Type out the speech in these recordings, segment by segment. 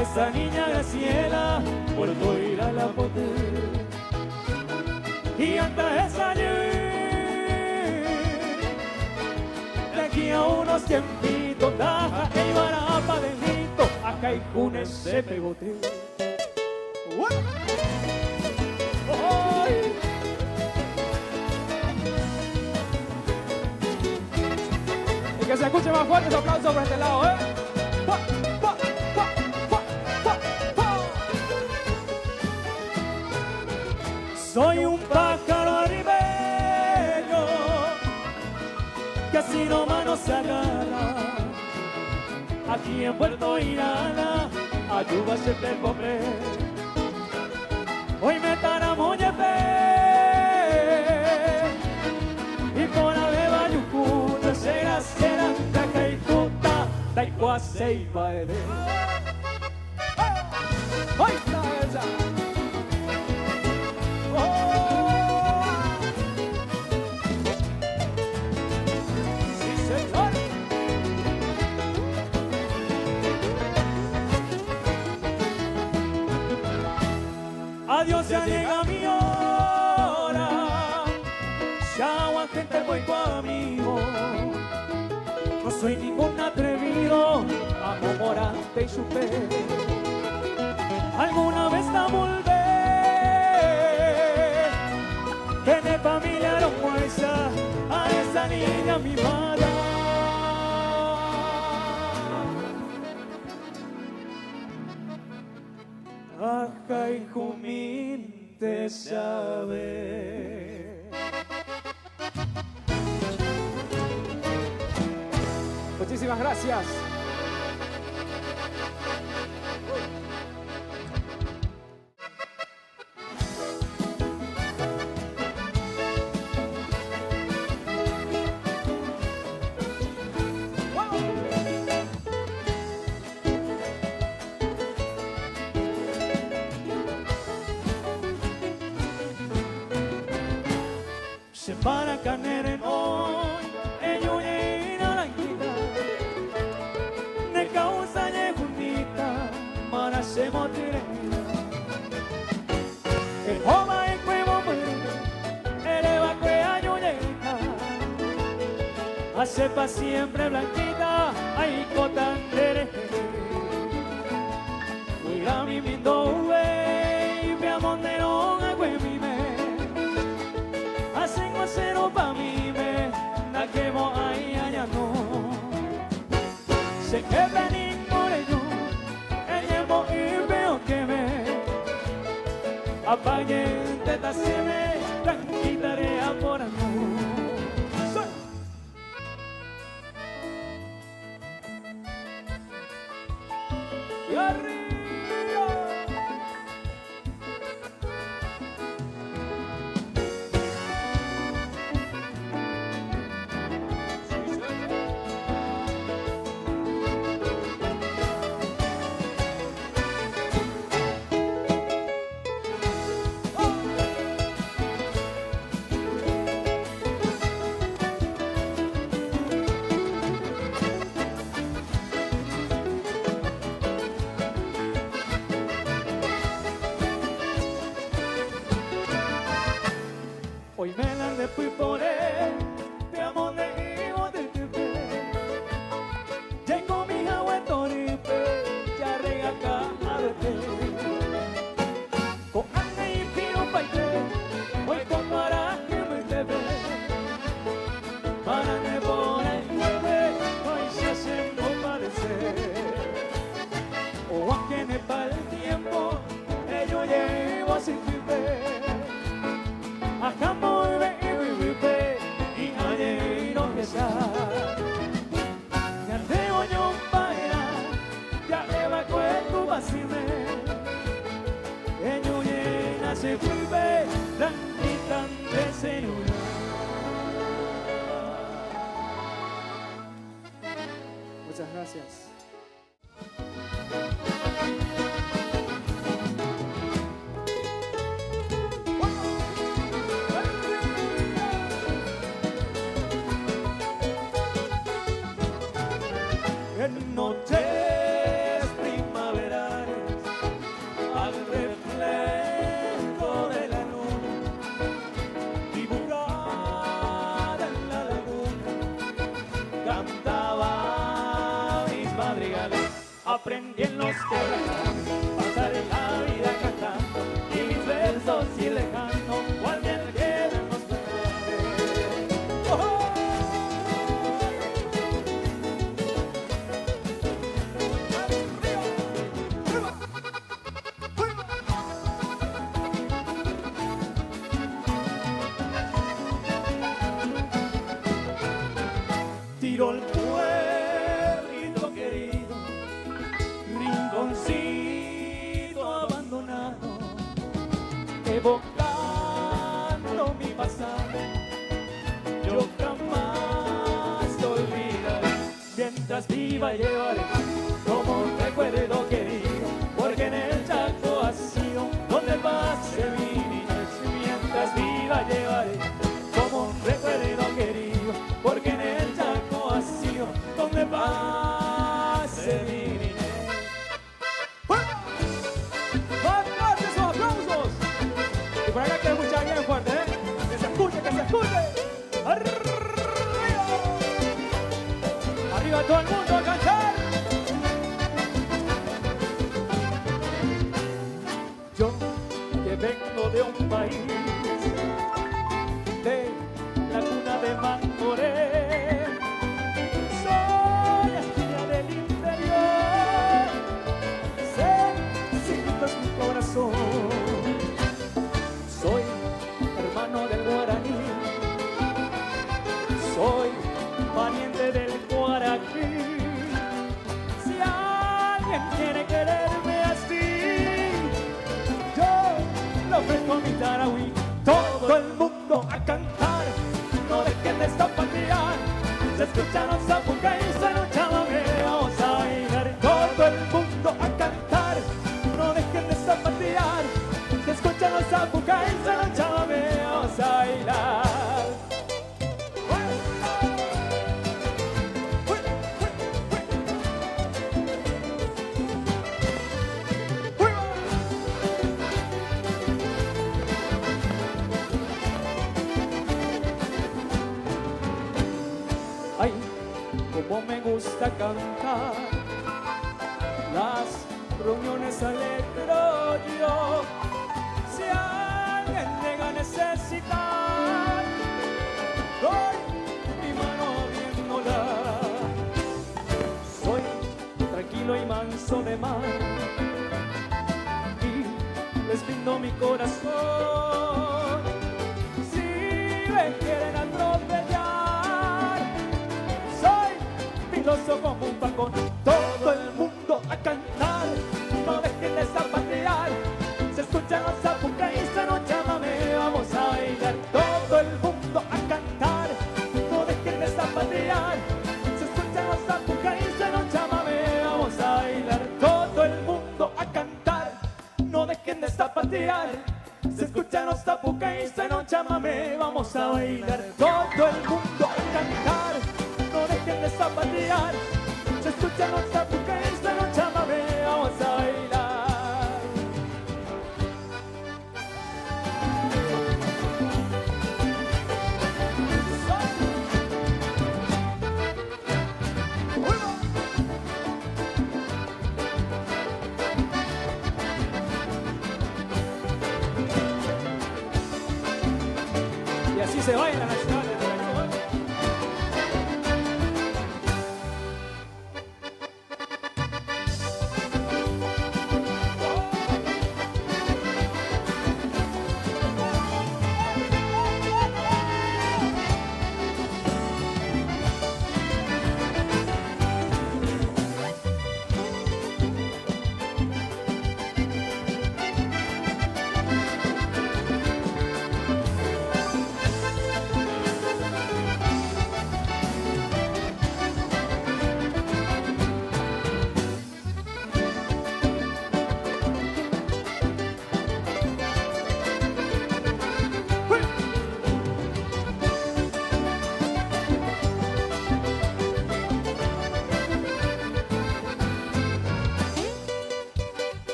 esa niña Graciela por ir a la pote y antes de salir de aquí a unos tiempitos taja y barapa de grito acá y con ese pegote. Y que se escuche más fuerte ese aplauso por este lado, ¿eh? Soy un pájaro arribeño que así nomás no se agarra. Aquí en Puerto Irana, ayuda se te come. Hoy me taramoye y por la beba yucuta será seranta caituta taikuase y baile. ¡Ay, está esa! Adiós, ya llega mi hora. Chao, gente, voy conmigo. No soy ningún atrevido, amo morante y chupé. Alguna vez la volver. Tiene familia hermosa a esa niña mimada. Acá y Jumín te sabe. Muchísimas gracias. Se para canere hoy, ello llena la quita, ne causa ye junita, para se motirena. El joma en cuevo muere, eleva cuello llena, hace pa' siempre blanquita, ay cotandere. Mira mi mindo ue, ve a monderón a cuemime. Cero pa' mí me la quemo ahí allá no. Sé que vení por ello, llevo y veo que me apague teta se me tranquilaré a por amor. Y arriba. Hoy me la de fui por él, te amo de hijo de tipe. Ya con mi agua toripe, ya rega acá a verte. Con Ana y Pino Paite, hoy con paraje me debe. Para me poner nueve, hoy se hace no parecer. O a que me para el tiempo, ello llevo sin vivir. Acá muy bien y ayer no que sabe. Ya te oño para, ya le va cuento vacime. Ello llena se vive, blanquita de celular. Muchas gracias. En noches primaverales aprendí en los quebrados, pasaré la vida cantando y mis versos ir dejando, o al bien quedan los verdades. ¡Oh! Tiro el pueblito querido, rinconcito abandonado, evocando mi pasado. Yo jamás te olvidaré, mientras viva llevaré como un recuerdo querido, porque en el Chaco ha sido donde pasé mi niñez. Mientras viva llevaré como un recuerdo querido, porque en el Chaco ha sido donde pasé mi niñez. ¡Fuertes esos aplausos! Y por acá que escucha bien fuerte, ¿eh? Que se escuche, que se escuche. ¡Arriba! ¡Arriba todo el mundo a cantar! Yo que vengo de un país de la cuna de Mangoré, soy estrella del interior, sencillito es mi corazón, soy hermano del guaraní, soy pariente del guaraní. Si alguien quiere quererme así, yo le ofrezco mi tarahui. Todo el mundo a cantar, no dejen de zapatear, se escuchan los zapucay, se lo chamamé, vamos a bailar. Todo el mundo a cantar, no dejen de zapatear, se escuchan los zapucay, se lo chamamé, vamos a bailar. Ay, como me gusta cantar, las reuniones alegro yo. Si alguien llega a necesitar, doy mi mano viéndola. Soy tranquilo y manso de mar y les brindo mi corazón. Si me quieren atropellar, filoso como un balcón. Todo el mundo a cantar, no dejen de zapatear, se escuchan los zapucay, se nos chamamé, vamos a bailar. Todo el mundo a cantar, no dejen de zapatear, se escuchan los zapucay, se nos chamamé, vamos a bailar. Todo el mundo a cantar, no dejen de zapatear, se escuchan los zapucay, se nos chamamé, vamos a bailar. Todo el mundo a cantar, no dejen de zapatear, se escuchan los zapucay, se nos chamamé, vamos a bailar. Y así se baila la ciudad de Perú.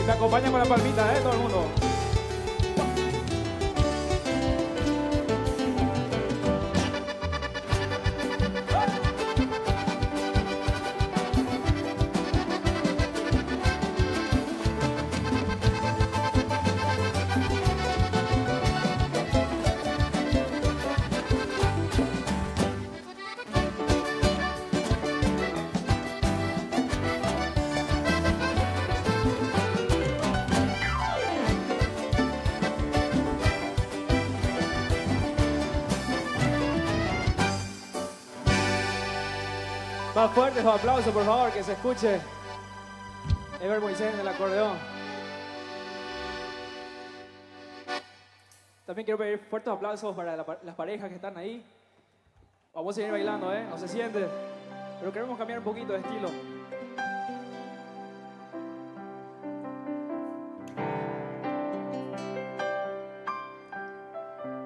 Me acompañan con la palmita, todo el mundo. Más fuertes los aplausos, por favor, que se escuche. Ever Moisés en el acordeón. También quiero pedir fuertes aplausos para las parejas que están ahí. Vamos a seguir bailando, ¿eh? No se siente. Pero queremos cambiar un poquito de estilo.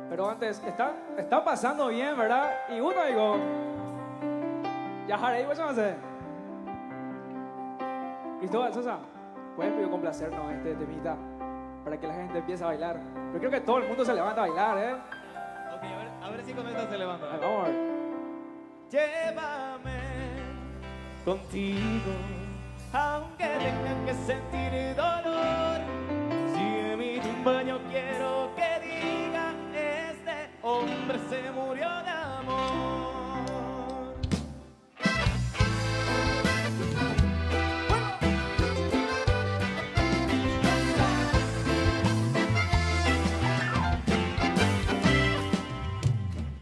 Pero antes, están pasando bien, ¿verdad? Y uno digo, ya haré, ¿qué vamos a hacer? Cristóbal Sosa, ¿puedes complacernos este temita para que la gente empiece a bailar? Yo creo que todo el mundo se levanta a bailar, ¿eh? Ok, a ver si con esta se levanta. Vamos a ver. Llévame contigo, aunque tenga que sentir dolor. Si en mi tumba yo quiero que diga, este hombre se murió de amor.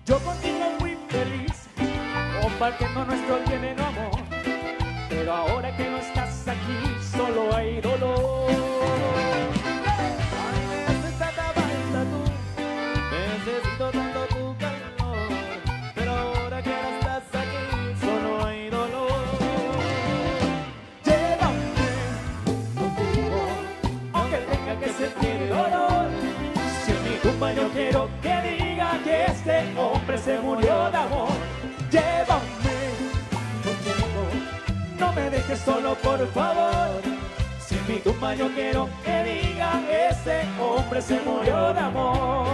Yo contigo muy feliz, compartiendo nuestro lleno amor. Pero ahora que no estás aquí, solo hay dolor. Ay, me haces tanta falta tú, necesito tanto tu calor. Pero ahora que no estás aquí, solo hay dolor. Llévame contigo, aunque tenga que sentir dolor. Si en mi tumba yo quiero que diga que este hombre se murió de amor. Llévame contigo, no me dejes solo por favor. Si en mi tumba yo quiero que diga este hombre se murió de amor.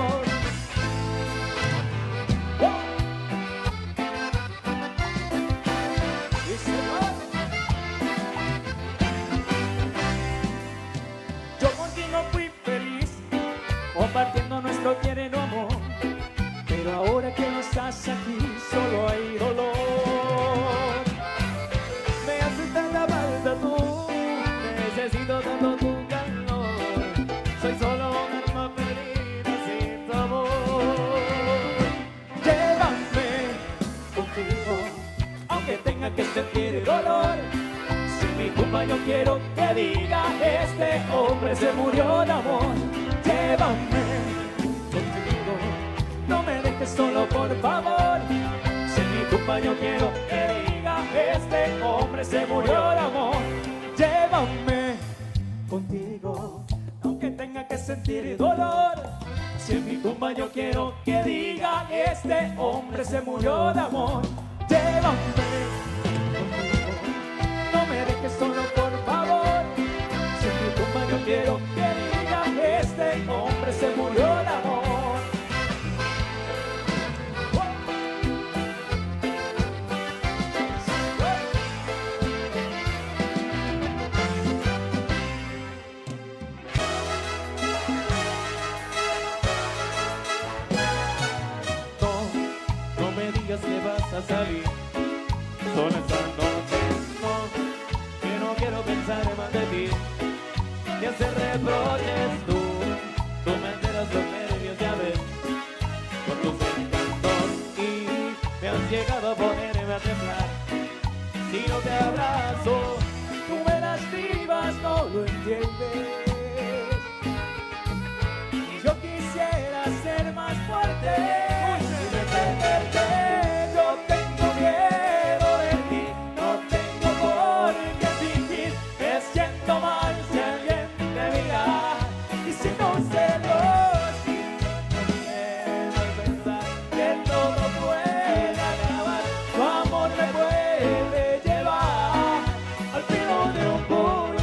Yo contigo fui feliz, compartiendo nuestro tierno amor. Pero ahora que no estás aquí, solo hay dolor. Me haces tanta falta tú, necesito tanto tu calor. Soy solo un alma perdida sin tu amor. Llévame contigo, aunque tenga que sentir dolor. Si en mi tumba yo quiero que diga este hombre se murió de amor. Llévame contigo, no me dejes solo por favor. Si en mi tumba yo quiero que diga este hombre se murió de amor. Llévame contigo, aunque tenga que sentir dolor. Si en mi tumba yo quiero que diga este hombre se murió de amor. Llévame contigo, no me dejes solo por favor. Si en mi tumba yo quiero que diga este hombre se murió de amor. No me digas que vas a salir sola esta noche, no, que no quiero pensar más de ti, ni hacer reproches tú me enteras los nervios, ya ves, con tus encantos y me has llegado a ponerme a temblar. Si no te abrazo, Tú me lastimas, no lo entiendes. Y yo quisiera ser más fuerte. Y defenderte, yo tengo miedo de ti. No tengo por qué fingir. Me siento mal si alguien me mira. Y si no celos, no quiero pensar que todo puede acabar. Tu amor me puede llevar al filo de un puñal.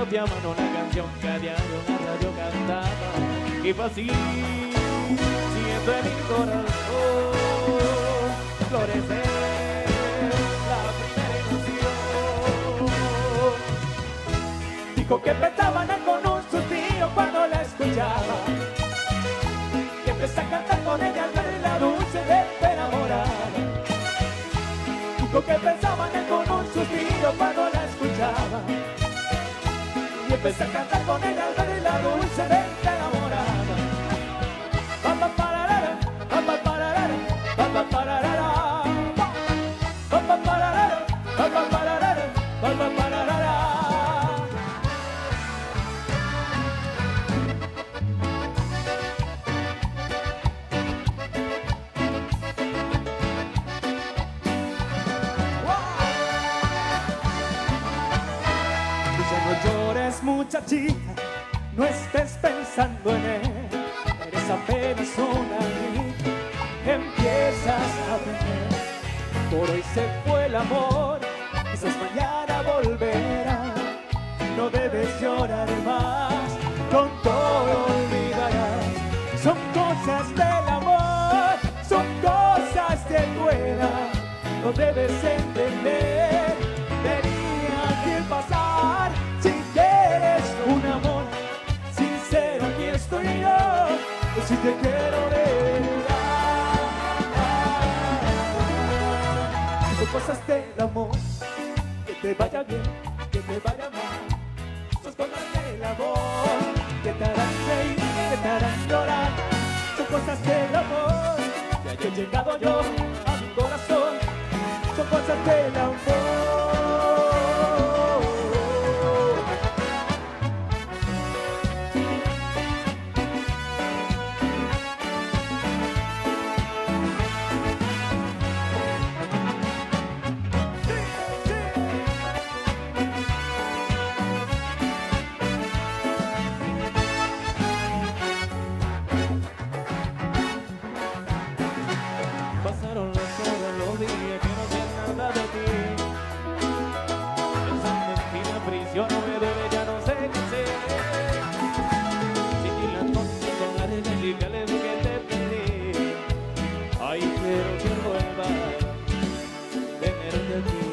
te aman, una canción que a diario en la radio cantaba. Y fue así, siento en mi corazón florecer la primera ilusión. Dijo que pensaban con un suspiro cuando la escuchaba, y empecé a cantar con ella al verla dulce de enamorada. Dijo que pensaban con un suspiro cuando la escuchaba, y empecé a cantar con ella al verla dulce de enamorada. Pa pa pararara, pa pa pararara, pa pa pararara, pa pa pararara, pa pa pararara, pa pa pararara. No llores, muchachita, no estés pensando en él. Eres apenas una niña, empiezas a aprender. Por hoy se fue el amor, quizás mañana volverá. No debes llorar más, con todo olvidarás. Son cosas del amor, son cosas de tu edad. No debes entender, tenía que pasar. Si quieres un amor sincero, aquí estoy yo. Pues si te quiero de verdad. Son cosas del amor, que te vaya bien, que te vaya mal. Son cosas del amor, que te harán reír, que te harán llorar. Son cosas del amor, que he llegado yo a mi corazón. Son cosas del amor. Pasaron las horas, los días que no sé nada de ti. Pensando en ti la prisión no me duele, ya no sé qué hacer. Sin ti las noches son largas y legales que te pedí. Ay, quiero que vuelvas, tenerte aquí.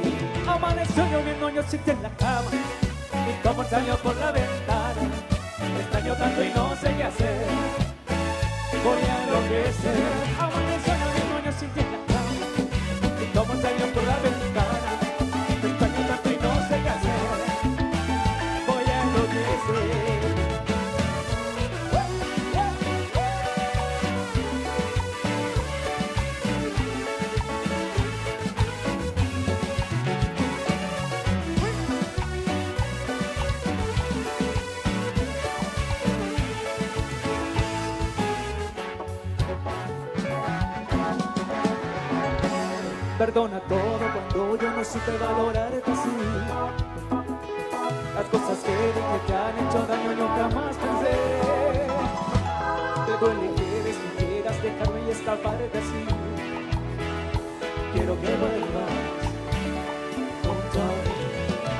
Amaneció lloviendo, yo sin ti en la cama, y tu amor salió por la ventana. Extraño tanto y no sé qué hacer, voy a enloquecer. Amaneció lloviendo, yo sin ti en la cama, y tu amor salió por la ventana. Extraño tanto y no sé qué hacer, voy a enloquecer. Perdona todo cuando yo no supe valorarte así. Las cosas que te han hecho daño yo jamás pensé. Te duele que quieras dejarme y escaparte así. Quiero que vuelvas junto a mí.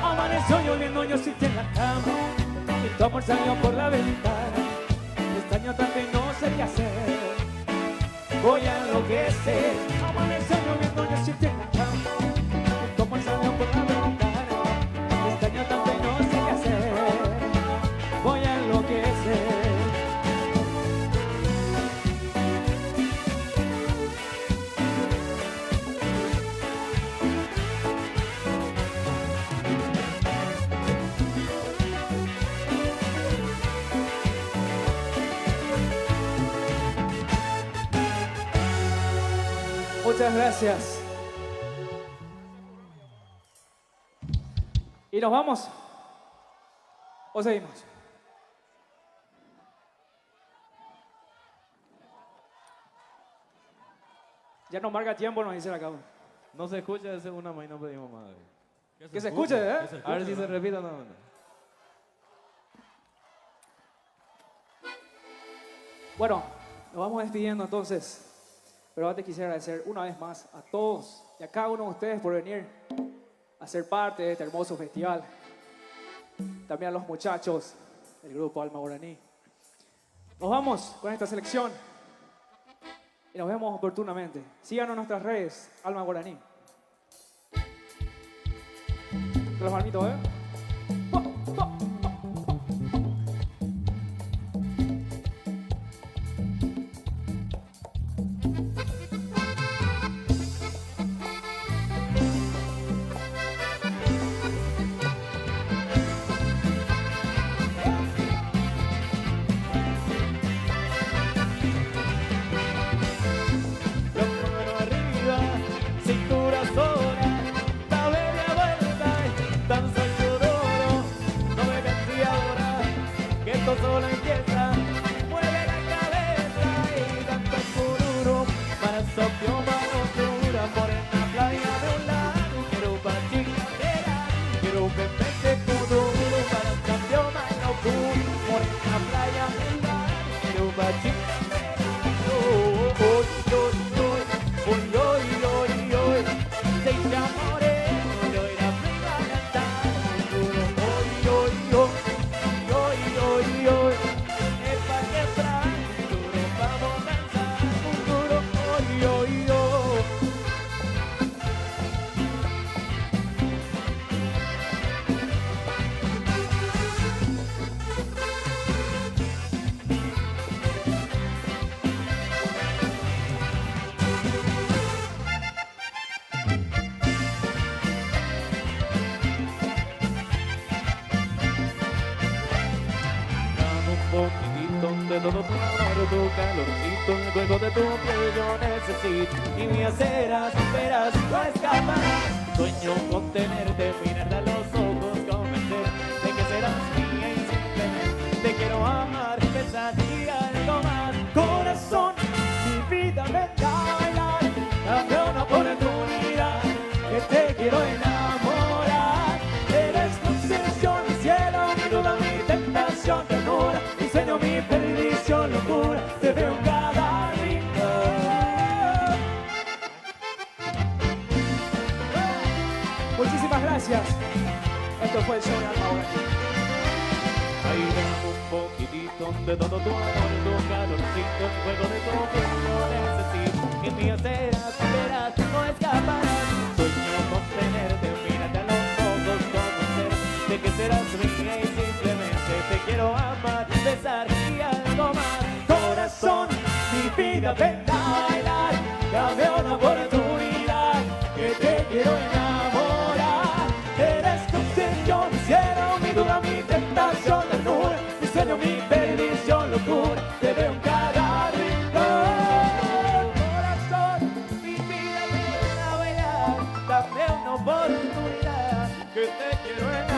Amaneció lloviendo, yo sin ti en la cama, y tu amor salió por la ventana. Te extraño tanto y no sé qué hacer, voy a enloquecer. Amaneció lloviendo, yo sin ti en la cama, y tu amor salió por la ventana. Te extraño tanto y no sé qué hacer, voy a enloquecer. Muchas gracias. ¿Y nos vamos? ¿O seguimos? Ya no marca tiempo, nos dice la cama. No se escucha, esa es una más y no pedimos más. Que se escuche, ¿eh? A ver si se repite o no. Bueno, nos vamos despidiendo entonces. Pero antes quisiera agradecer una vez más a todos y a cada uno de ustedes por venir a ser parte de este hermoso festival. también a los muchachos del grupo Alma Guaraní. Nos vamos con esta selección y nos vemos oportunamente. Síganos en nuestras redes, Alma Guaraní. Con los manitos, ¿eh? Solo empieza, mueve la cabeza y danza cururu para sopio mano dura por en la playa de un lado. Quiero bachicatera, quiero bebete cururu para sopio mano dura por en la playa de un lado. Quiero bachicatera, oh, oh, oh, oh, oh, oh, oh, se enamoré, yo era prima cantar, cururu, oh, oh, oh. De todo tu amor, tu calorcito, el juego de tu piel yo necesito. Y mi aceras, esperas, no escaparás. Sueño con tenerte, mirarte a los ojos, convencer de que serás mía y simplemente te quiero amar, besar y algo más. Corazón, mi vida me da bailar, dame una oportunidad, que te quiero enamorar. Eres tu obsesión, mi cielo, mi duda, mi tentación, ternura, mi sueño, mi perdición, locura, te veo en cada rincón. Muchísimas gracias. Esto fue el show de Alma Guaraní. Ahí dame un poquitito de todo tu amor, tu calorcito, el juego de tu piel yo necesito. Y mi aceras, verás, no escaparás. Sueño con tenerte, mírate a los ojos, conocer de que serás mía y simplemente te quiero amar, besar y algo más. Corazón, mi vida ven a bailar, dame una oportunidad, que te quiero enamorar. Eres tu obsesión, mi cielo, mi duda, mi tentación, ternura, mi sueño, mi perdición, locura, te veo en cada rincón. Corazón, mi vida ven a bailar, dame una oportunidad, que te quiero enamorar.